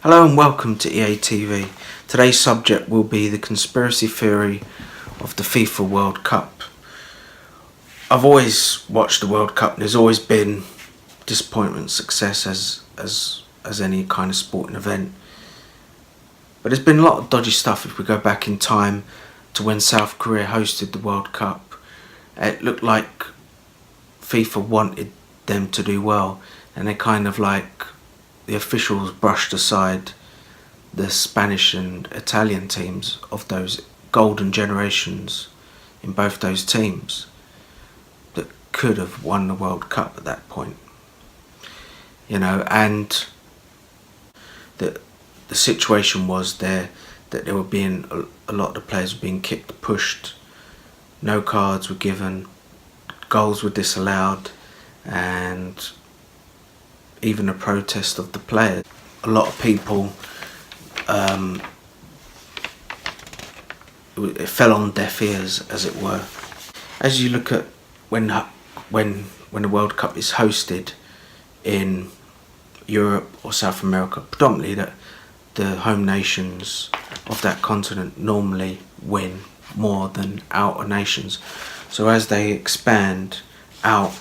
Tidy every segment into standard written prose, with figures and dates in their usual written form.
Hello and welcome to EATV. Today's subject will be the conspiracy theory of the FIFA World Cup. I've always watched the World Cup and there's always been disappointment, success as any kind of sporting event. But there's been a lot of dodgy stuff if we go back in time to when South Korea hosted the World Cup. It looked like FIFA wanted them to do well, and they kind of the officials brushed aside the Spanish and Italian teams of those golden generations in both those teams that could have won the World Cup at that point. And the situation was there that there were being a lot of the players were being kicked, pushed, no cards were given, goals were disallowed, and even a protest of the players. A lot of people, it fell on deaf ears, as it were. As you look at when the World Cup is hosted in Europe or South America, predominantly the home nations of that continent normally win more than outer nations. So as they expand out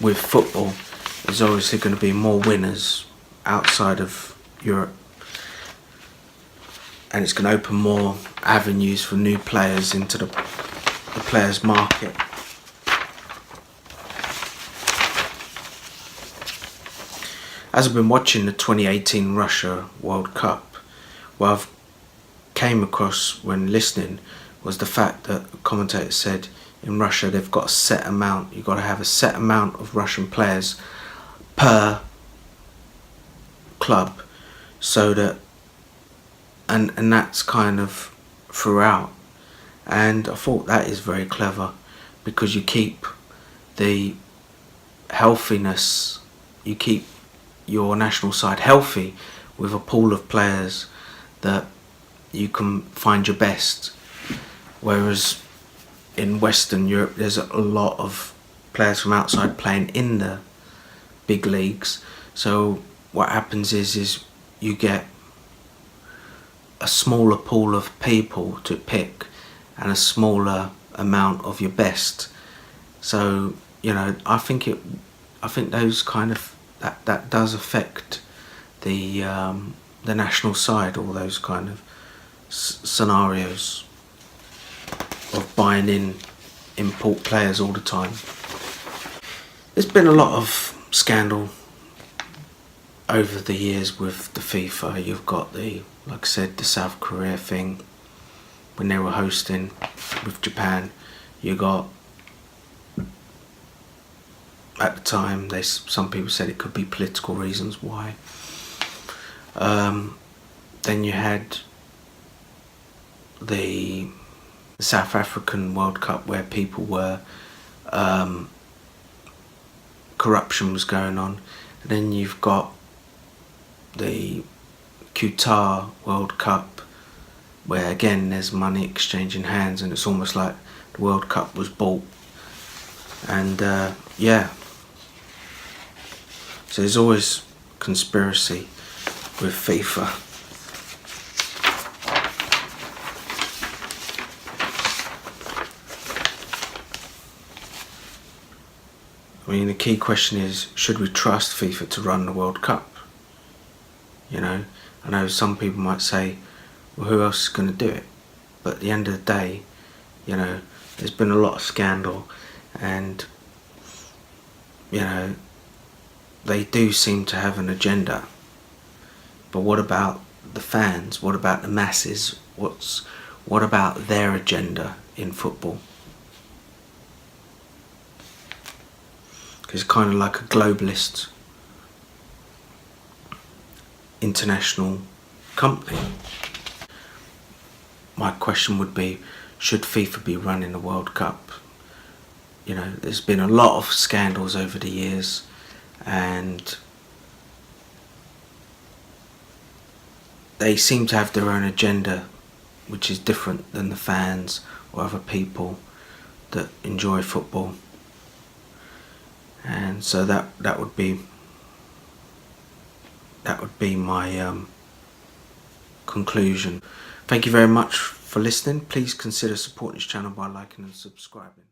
with football, there's obviously going to be more winners outside of Europe, and it's going to open more avenues for new players into the players' market. As I've been watching the 2018 Russia World Cup, what I've came across when listening was the fact that a commentator said in Russia they've got a set amount, you've got to have a set amount of Russian players per club, so that and that's kind of throughout. And I thought that is very clever, because you keep the healthiness, you keep your national side healthy with a pool of players that you can find your best. Whereas in Western Europe there's a lot of players from outside playing in the big leagues, so what happens is you get a smaller pool of people to pick and a smaller amount of your best. So I think those kind of that does affect the national side, all those kind of scenarios of buying in import players all the time. There's been a lot of scandal over the years with the FIFA. You've got like I said, the South Korea thing when they were hosting with Japan. You got, at the time, some people said it could be political reasons why. Then you had the South African World Cup, where people were corruption was going on. And then you've got the Qatar World Cup, where again there's money exchanging hands, and it's almost like the World Cup was bought. And so there's always conspiracy with FIFA. I mean, the key question is, should we trust FIFA to run the World Cup? I know some people might say, well, who else is going to do it? But at the end of the day, there's been a lot of scandal, and they do seem to have an agenda. But what about the fans? What about the masses? What about their agenda in football? Because it's kind of like a globalist international company. My question would be, should FIFA be running the World Cup? There's been a lot of scandals over the years, and they seem to have their own agenda, which is different than the fans or other people that enjoy football. And so that would be That would be my conclusion. Thank you very much for listening. Please consider supporting this channel by liking and subscribing.